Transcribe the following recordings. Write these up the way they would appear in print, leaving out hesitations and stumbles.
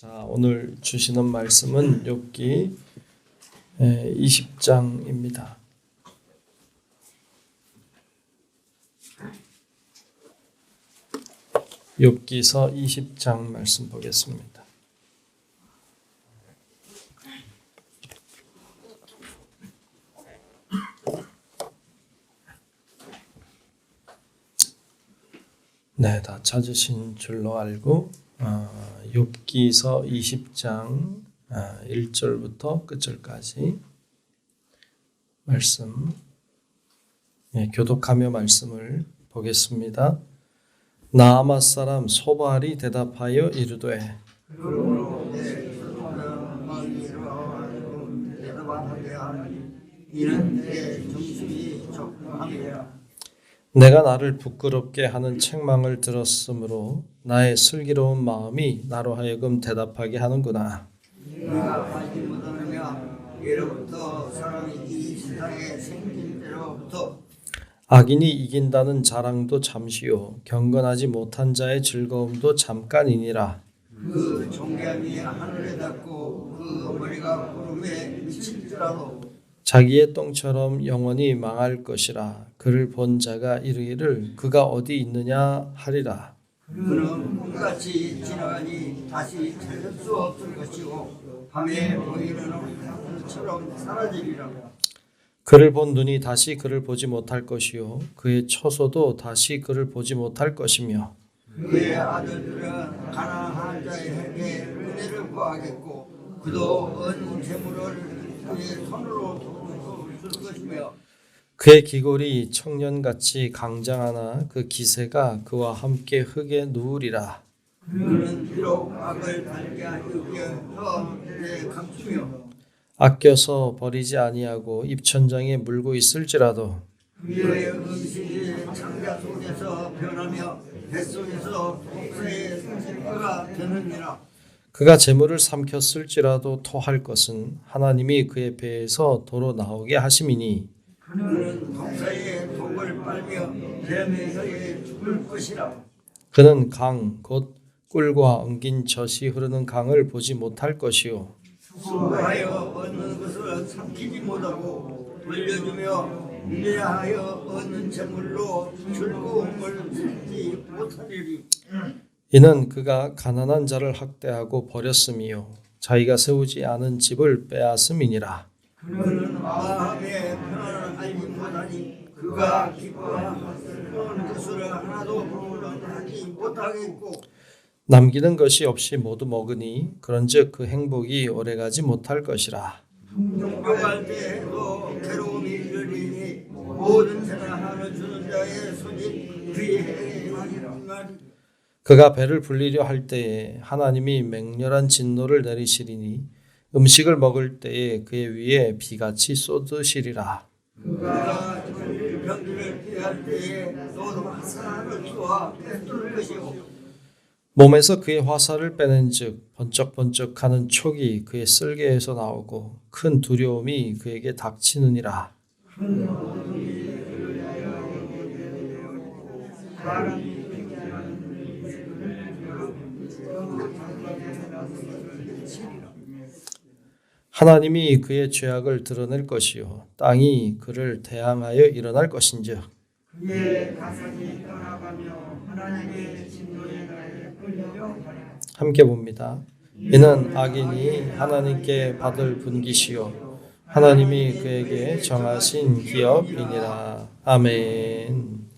자, 오늘 주시는 말씀은 욥기 20장입니다. 욥기서 20장 말씀 보겠습니다. 네, 다 찾으신 줄로 알고 욥기서 20장 1절부터 끝절까지 말씀 교독하며 말씀을 보겠습니다. 나아맛 사람 소발이 대답하여 이르되 내가 나를 부끄럽게 하는 책망을 들었으므로 나의 슬기로운 마음이 나로 하여금 대답하게 하는구나. 내가 하지 못하느냐 예로부터 사람이 이 세상에 생긴 때로부터 악인이 이긴다는 자랑도 잠시요 경건하지 못한 자의 즐거움도 잠깐이니라. 그 존귀함이 하늘에 닿고 그 머리가 구름에 미칠지라도 자기의 똥처럼 영원히 망할 것이라. 그를 본 자가 이르기를 그가 어디 있느냐 하리라. 그는 꿈같이 지나가니 다시 찾을 수 없을 것이고 밤에 보이는 하늘처럼 사라지리라. 그를 본 눈이 다시 그를 보지 못할 것이요 그의 처소도 다시 그를 보지 못할 것이며 그의 아들들은 가난한 자에게 은혜를 구하겠고 그도 얻은 재물을 그의 손으로 줄 것이며 그의 기골이 청년같이 강장하나 그 기세가 그와 함께 흙에 누우리라. 그는 비록 악을 달게 하여 내 감추며 아껴서 버리지 아니하고 입천장에 물고 있을지라도 그의 음식이 창자 속에서 변하며 뱃속에서 독사의 생식가 되느니라. 그가 재물을 삼켰을지라도 토할 것은 하나님이 그의 배에서 도로 나오게 하심이니 그는 독사의 독을 빨며 뱀의 혀에 죽을 것이라. 그는 강 곧 꿀과 엉긴 젖이 흐르는 강을 보지 못할 것이요 수고하여 얻는 것을 삼키지 못하고 돌려주며 인내하여 얻는 재물로 즐거움을 찾지 못하리니 이는 그가 가난한 자를 학대하고 버렸음이요 자기가 세우지 않은 집을 빼앗음이니라. 그는 마음의 평안을 알지 못하니 그가 기뻐하는 것을 하나도 물론하지 못하겠고 남기는 것이 없이 모두 먹으니 그런즉 그 행복이 오래가지 못할 것이라. 용병할 때에도 괴로움이 이르리니 모든 생활하는 주는 자의 손이 그의 행하기라. 그가 배를 불리려 할 때에 하나님이 맹렬한 진노를 내리시리니 음식을 먹을 때에 그의 위에 비같이 쏟으시리라. 그가 병들을 피할 때에 너도 화살을 쏘아 꿰뚫을 것이고 몸에서 그의 화살을 빼낸즉 번쩍번쩍하는 촉이 그의 쓸개에서 나오고 큰 두려움이 그에게 닥치느니라. 하나님이 그의 죄악을 드러낼 것이요 땅이 그를 대항하여 일어날 것인즉 그의 가슴이 떠나가며 하나님의 진노의 날에 끌려 함께 봅니다. 이는 악인이 하나님께 받을 분깃이요 하나님이 그에게 정하신 기업이니라. 아멘.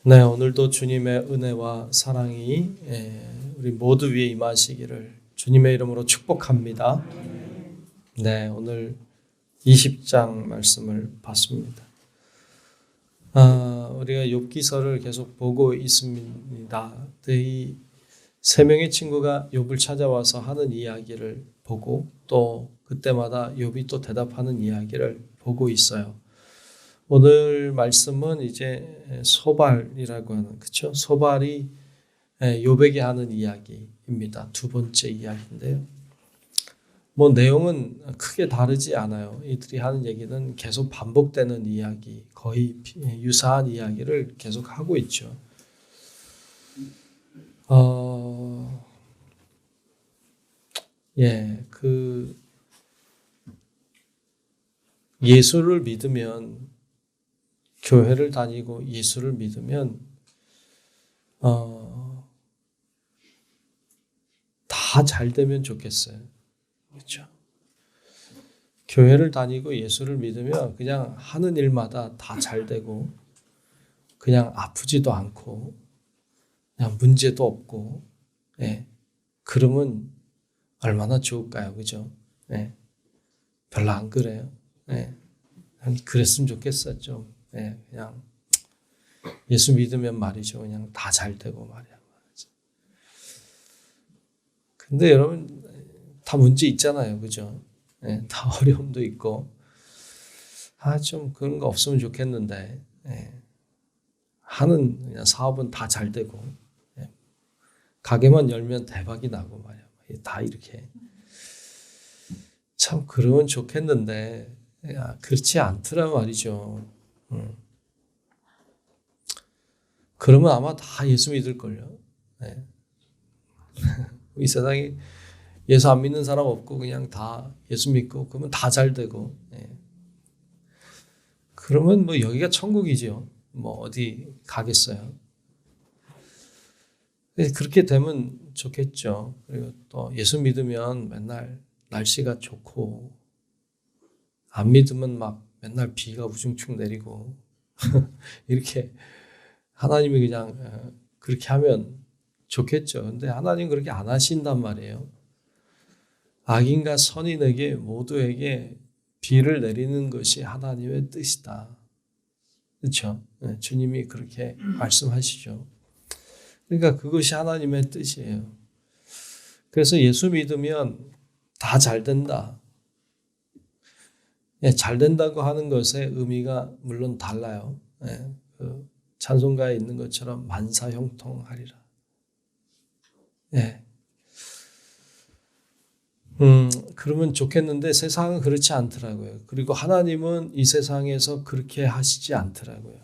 네, 오늘도 주님의 은혜와 사랑이 우리 모두 위에 임하시기를 주님의 이름으로 축복합니다. 네, 오늘 20장 말씀을 봤습니다. 우리가 욥기서를 계속 보고 있습니다. 이 세 명의 친구가 욥을 찾아와서 하는 이야기를 보고 또 그때마다 욥이 또 대답하는 이야기를 보고 있어요. 오늘 말씀은 이제 소발이라고 하는 그렇죠? 소발이 욥에게 하는 이야기입니다. 두 번째 이야기인데요. 뭐 내용은 크게 다르지 않아요. 이들이 하는 얘기는 계속 반복되는 이야기, 거의 유사한 이야기를 계속 하고 있죠. 예수를 믿으면, 교회를 다니고 예수를 믿으면 다 잘 되면 좋겠어요. 그렇죠? 교회를 다니고 예수를 믿으면 그냥 하는 일마다 다 잘 되고, 그냥 아프지도 않고, 그냥 문제도 없고, 그러면 얼마나 좋을까요? 그죠? 별로 안 그래요. 그랬으면 좋겠어요. 좀. 그냥 예수 믿으면 말이죠. 그냥 다 잘 되고 말이야. 근데 여러분, 다 문제 있잖아요. 그죠? 다 어려움도 있고. 좀 그런 거 없으면 좋겠는데, 하는 그냥 사업은 다 잘 되고, 가게만 열면 대박이 나고 말이야. 다 이렇게. 참 그러면 좋겠는데, 그렇지 않더란 말이죠. 그러면 아마 다 예수 믿을걸요. 이 세상에 예수 안 믿는 사람 없고 그냥 다 예수 믿고 그러면 다 잘 되고, 그러면 뭐 여기가 천국이죠. 뭐 어디 가겠어요. 그렇게 되면 좋겠죠. 그리고 또 예수 믿으면 맨날 날씨가 좋고, 안 믿으면 막 맨날 비가 우중충 내리고 이렇게 하나님이 그냥 그렇게 하면 좋겠죠. 근데 하나님 그렇게 안 하신단 말이에요. 악인과 선인에게 모두에게 비를 내리는 것이 하나님의 뜻이다. 그렇죠? 주님이 그렇게 말씀하시죠. 그러니까 그것이 하나님의 뜻이에요. 그래서 예수 믿으면 다 잘 된다. 잘 된다고 하는 것의 의미가 물론 달라요. 그 찬송가에 있는 것처럼 만사형통하리라. 그러면 좋겠는데 세상은 그렇지 않더라고요. 그리고 하나님은 이 세상에서 그렇게 하시지 않더라고요.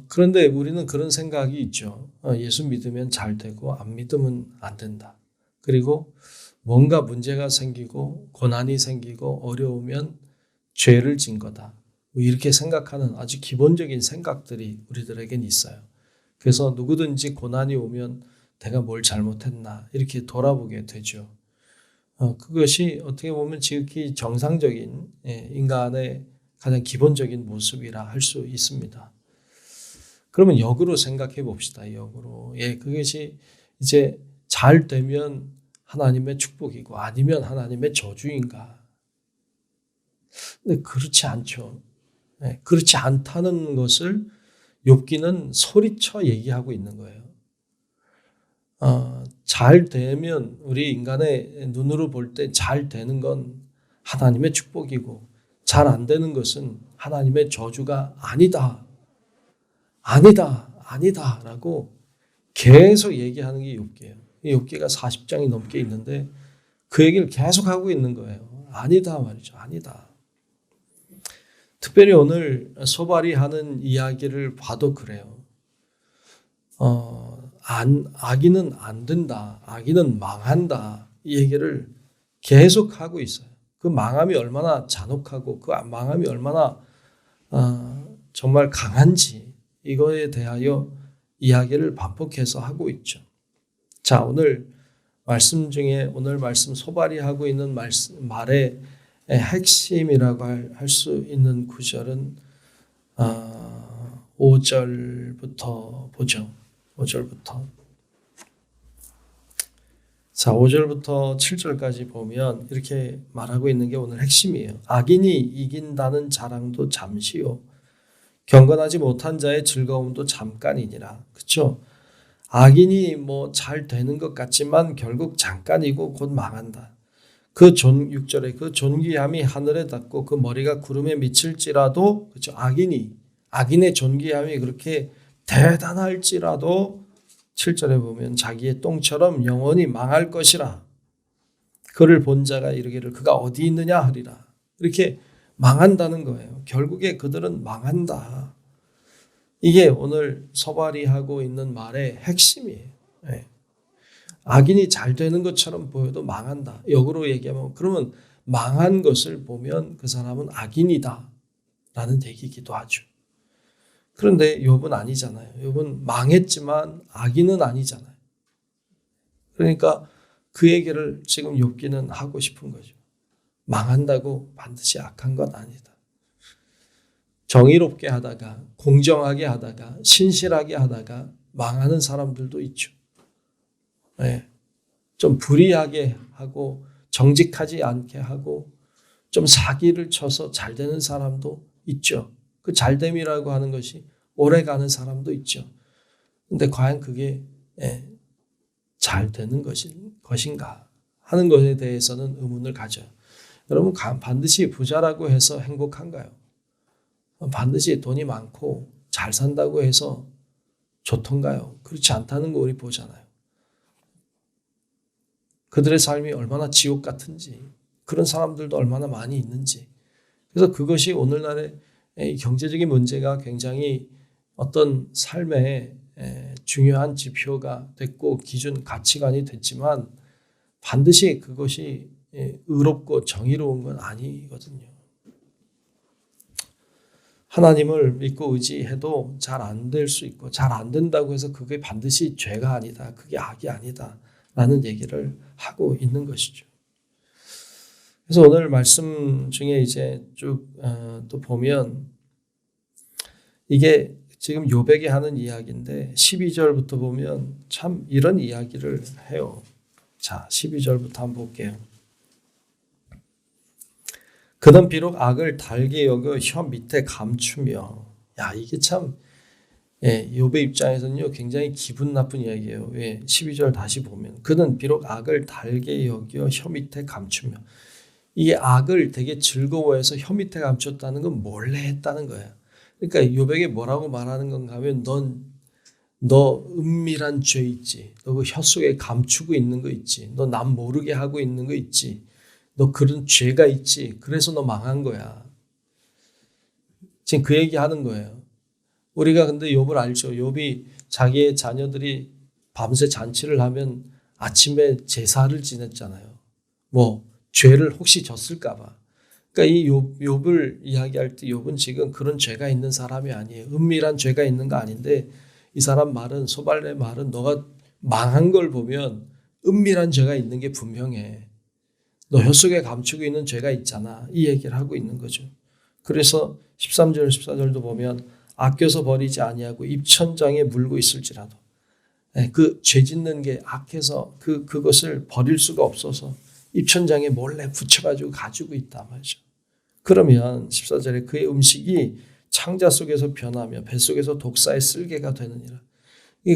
그런데 우리는 그런 생각이 있죠. 예수 믿으면 잘 되고 안 믿으면 안 된다. 그리고 뭔가 문제가 생기고 고난이 생기고 어려우면 죄를 진 거다. 이렇게 생각하는 아주 기본적인 생각들이 우리들에겐 있어요. 그래서 누구든지 고난이 오면 내가 뭘 잘못했나 이렇게 돌아보게 되죠. 그것이 어떻게 보면 지극히 정상적인 인간의 가장 기본적인 모습이라 할 수 있습니다. 그러면 역으로 생각해 봅시다. 역으로. 그것이 이제 잘 되면 하나님의 축복이고 아니면 하나님의 저주인가? 근데 그렇지 않죠. 그렇지 않다는 것을 욥기는 소리쳐 얘기하고 있는 거예요. 잘 되면 우리 인간의 눈으로 볼 때 잘 되는 건 하나님의 축복이고 잘 안 되는 것은 하나님의 저주가 아니다. 아니다 라고 계속 얘기하는 게 욥기예요. 욥기가 40장이 넘게 있는데 그 얘기를 계속 하고 있는 거예요. 아니다 말이죠. 아니다. 특별히 오늘 소발이 하는 이야기를 봐도 그래요. 악인은 안 된다. 악인은 망한다. 이 얘기를 계속 하고 있어요. 그 망함이 얼마나 잔혹하고 그 망함이 얼마나 정말 강한지 이거에 대하여 이야기를 반복해서 하고 있죠. 자, 오늘 말씀 중에 오늘 말씀 소발이 하고 있는 말의 핵심이라고 할 수 있는 구절은 5절부터 보죠. 5절부터. 자, 5절부터 7절까지 보면 이렇게 말하고 있는 게 오늘 핵심이에요. 악인이 이긴다는 자랑도 잠시요. 경건하지 못한 자의 즐거움도 잠깐이니라. 그렇죠? 악인이 뭐 잘 되는 것 같지만 결국 잠깐이고 곧 망한다. 6절에 그 존귀함이 하늘에 닿고 그 머리가 구름에 미칠지라도, 그렇죠? 악인의 존귀함이 그렇게 대단할지라도 7절에 보면 자기의 똥처럼 영원히 망할 것이라. 그를 본 자가 이르기를 그가 어디 있느냐 하리라. 이렇게 망한다는 거예요. 결국에 그들은 망한다. 이게 오늘 소발이 하고 있는 말의 핵심이에요. 악인이 잘 되는 것처럼 보여도 망한다. 역으로 얘기하면 그러면 망한 것을 보면 그 사람은 악인이다 라는 얘기이기도 하죠. 그런데 욥은 아니잖아요. 욥은 망했지만 악인은 아니잖아요. 그러니까 그 얘기를 지금 욥기는 하고 싶은 거죠. 망한다고 반드시 악한 건 아니다. 정의롭게 하다가 공정하게 하다가 신실하게 하다가 망하는 사람들도 있죠. 네. 좀 불의하게 하고 정직하지 않게 하고 좀 사기를 쳐서 잘 되는 사람도 있죠. 그 잘됨이라고 하는 것이 오래 가는 사람도 있죠. 근데 과연 그게 잘 되는 것인가 하는 것에 대해서는 의문을 가져요. 여러분 반드시 부자라고 해서 행복한가요? 반드시 돈이 많고 잘 산다고 해서 좋던가요? 그렇지 않다는 거 우리 보잖아요. 그들의 삶이 얼마나 지옥 같은지, 그런 사람들도 얼마나 많이 있는지. 그래서 그것이 오늘날의 경제적인 문제가 굉장히 어떤 삶의 중요한 지표가 됐고 기준 가치관이 됐지만 반드시 그것이 의롭고 정의로운 건 아니거든요. 하나님을 믿고 의지해도 잘 안 될 수 있고 잘 안 된다고 해서 그게 반드시 죄가 아니다. 그게 악이 아니다. 라는 얘기를 하고 있는 것이죠. 그래서 오늘 말씀 중에 이제 쭉 또 보면 이게 지금 욥에게 하는 이야기인데 12절부터 보면 참 이런 이야기를 해요. 자, 12절부터 한번 볼게요. 그는 비록 악을 달게 여겨 혀 밑에 감추며, 야 이게 참 욥의 입장에서는요 굉장히 기분 나쁜 이야기예요. 왜? 12절 다시 보면 그는 비록 악을 달게 여겨 혀 밑에 감추며, 이 악을 되게 즐거워해서 혀 밑에 감췄다는 건 몰래 했다는 거예요. 그러니까 욥에게 뭐라고 말하는 건가 하면 너 은밀한 죄 있지. 너 그 혀 속에 감추고 있는 거 있지. 너 남 모르게 하고 있는 거 있지. 너 그런 죄가 있지. 그래서 너 망한 거야. 지금 그 얘기 하는 거예요. 우리가 근데 욥을 알죠. 욥이 자기의 자녀들이 밤새 잔치를 하면 아침에 제사를 지냈잖아요. 뭐 죄를 혹시 졌을까 봐. 그러니까 이 욥을 이야기할 때 욥은 지금 그런 죄가 있는 사람이 아니에요. 은밀한 죄가 있는 거 아닌데 이 사람 말은 소발의 말은 너가 망한 걸 보면 은밀한 죄가 있는 게 분명해. 너 혀 속에 감추고 있는 죄가 있잖아. 이 얘기를 하고 있는 거죠. 그래서 13절 14절도 보면 아껴서 버리지 아니하고 입천장에 물고 있을지라도 그 죄 짓는 게 악해서 그것을 버릴 수가 없어서 입천장에 몰래 붙여가지고 가지고 있다 말이죠. 그러면 14절에 그의 음식이 창자 속에서 변하며 뱃속에서 독사의 쓸개가 되느니라.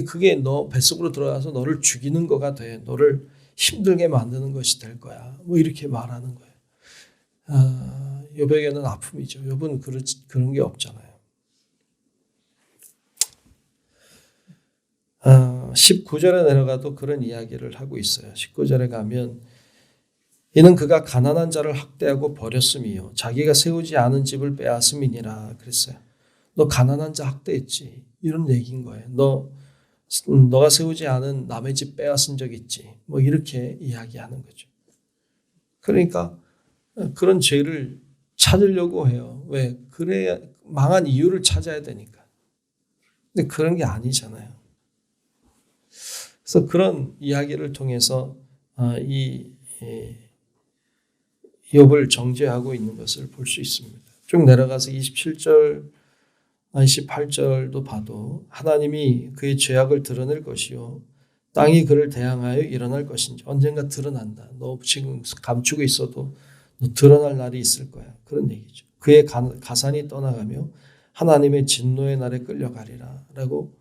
그게 너 뱃속으로 들어가서 너를 죽이는 거가 돼. 너를 힘들게 만드는 것이 될 거야. 뭐 이렇게 말하는 거예요. 욥에게는 아픔이죠. 욥은 그런 게 없잖아요. 19절에 내려가도 그런 이야기를 하고 있어요. 19절에 가면 이는 그가 가난한 자를 학대하고 버렸음이요 자기가 세우지 않은 집을 빼앗음이니라 그랬어요. 너 가난한 자 학대했지. 이런 얘기인 거예요. 너가 세우지 않은 남의 집 빼앗은 적 있지. 뭐 이렇게 이야기하는 거죠. 그러니까 그런 죄를 찾으려고 해요. 왜? 그래야 망한 이유를 찾아야 되니까. 근데 그런 게 아니잖아요. 그래서 그런 이야기를 통해서 이 욥을 정죄하고 있는 것을 볼 수 있습니다. 쭉 내려가서 27절, 28절도 봐도 하나님이 그의 죄악을 드러낼 것이요 땅이 그를 대항하여 일어날 것인지 언젠가 드러난다. 너 지금 감추고 있어도 너 드러날 날이 있을 거야. 그런 얘기죠. 그의 가산이 떠나가며 하나님의 진노의 날에 끌려가리라 라고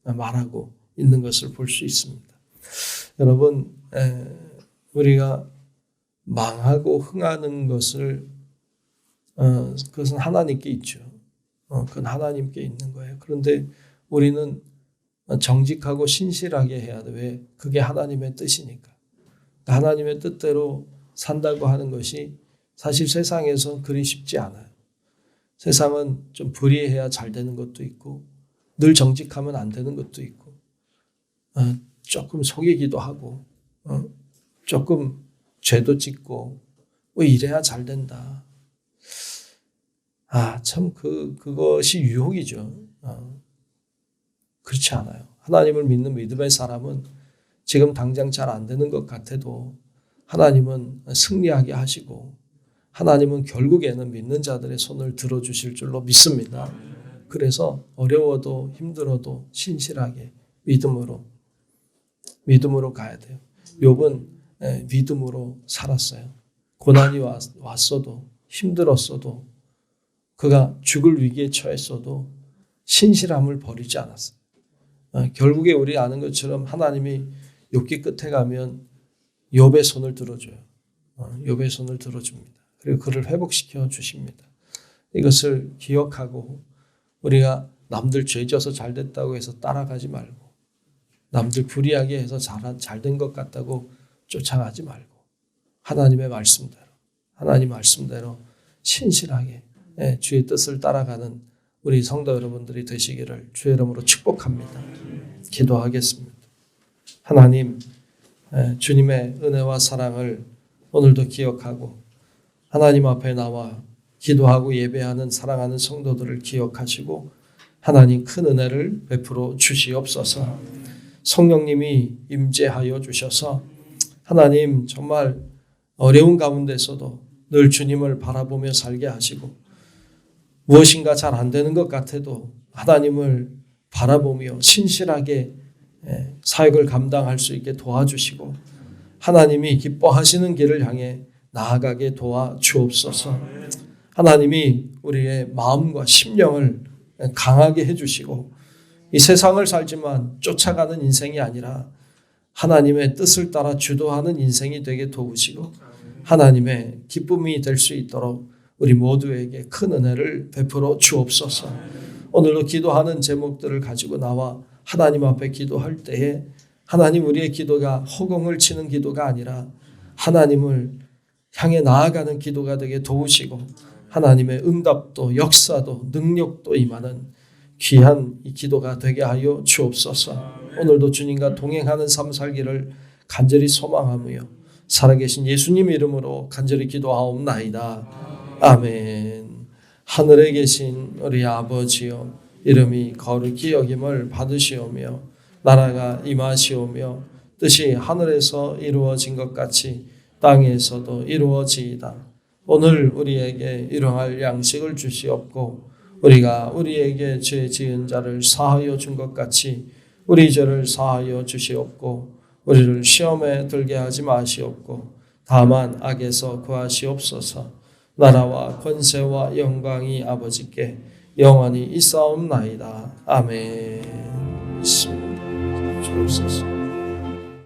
말하고 있는 것을 볼 수 있습니다. 여러분 우리가 망하고 흥하는 것을 그것은 하나님께 있죠. 그건 하나님께 있는 거예요. 그런데 우리는 정직하고 신실하게 해야 돼. 왜? 그게 하나님의 뜻이니까. 하나님의 뜻대로 산다고 하는 것이 사실 세상에서 그리 쉽지 않아요. 세상은 좀 불의해야 잘 되는 것도 있고 늘 정직하면 안 되는 것도 있고 조금 속이기도 하고 조금 죄도 짓고 뭐 이래야 잘 된다. 참 그것이 유혹이죠. 그렇지 않아요. 하나님을 믿는 믿음의 사람은 지금 당장 잘 안 되는 것 같아도 하나님은 승리하게 하시고 하나님은 결국에는 믿는 자들의 손을 들어주실 줄로 믿습니다. 그래서 어려워도 힘들어도 신실하게 믿음으로 가야 돼요. 욥은 믿음으로 살았어요. 고난이 왔어도 힘들었어도 그가 죽을 위기에 처했어도 신실함을 버리지 않았어요. 결국에 우리 아는 것처럼 하나님이 욥기 끝에 가면 욥의 손을 들어줘요. 욥의 손을 들어줍니다. 그리고 그를 회복시켜 주십니다. 이것을 기억하고 우리가 남들 죄져서 잘 됐다고 해서 따라가지 말고 남들 불의하게 해서 잘 된 것 같다고 쫓아가지 말고 하나님 말씀대로 신실하게 주의 뜻을 따라가는 우리 성도 여러분들이 되시기를 주의 이름으로 축복합니다. 기도하겠습니다. 하나님, 주님의 은혜와 사랑을 오늘도 기억하고 하나님 앞에 나와 기도하고 예배하는 사랑하는 성도들을 기억하시고 하나님 큰 은혜를 베풀어 주시옵소서. 성령님이 임재하여 주셔서 하나님 정말 어려운 가운데서도 늘 주님을 바라보며 살게 하시고 무엇인가 잘 안 되는 것 같아도 하나님을 바라보며 신실하게 사역을 감당할 수 있게 도와주시고 하나님이 기뻐하시는 길을 향해 나아가게 도와주옵소서. 하나님이 우리의 마음과 심령을 강하게 해주시고 이 세상을 살지만 쫓아가는 인생이 아니라 하나님의 뜻을 따라 주도하는 인생이 되게 도우시고 하나님의 기쁨이 될 수 있도록 우리 모두에게 큰 은혜를 베풀어 주옵소서. 오늘도 기도하는 제목들을 가지고 나와 하나님 앞에 기도할 때에 하나님 우리의 기도가 허공을 치는 기도가 아니라 하나님을 향해 나아가는 기도가 되게 도우시고 하나님의 응답도 역사도 능력도 임하는 귀한 이 기도가 되게 하여 주옵소서. 오늘도 주님과 동행하는 삶 살기를 간절히 소망하며 살아계신 예수님 이름으로 간절히 기도하옵나이다. 아멘. 하늘에 계신 우리 아버지여 이름이 거룩히 여김을 받으시오며 나라가 임하시오며 뜻이 하늘에서 이루어진 것 같이 땅에서도 이루어지이다. 오늘 우리에게 일용할 양식을 주시옵고 우리가 우리에게 죄 지은 자를 사하여 준 것 같이 우리 죄를 사하여 주시옵고 우리를 시험에 들게 하지 마시옵고 다만 악에서 구하시옵소서. 나라와 권세와 영광이 아버지께 영원히 있사옵나이다. 아멘. 주옵소서.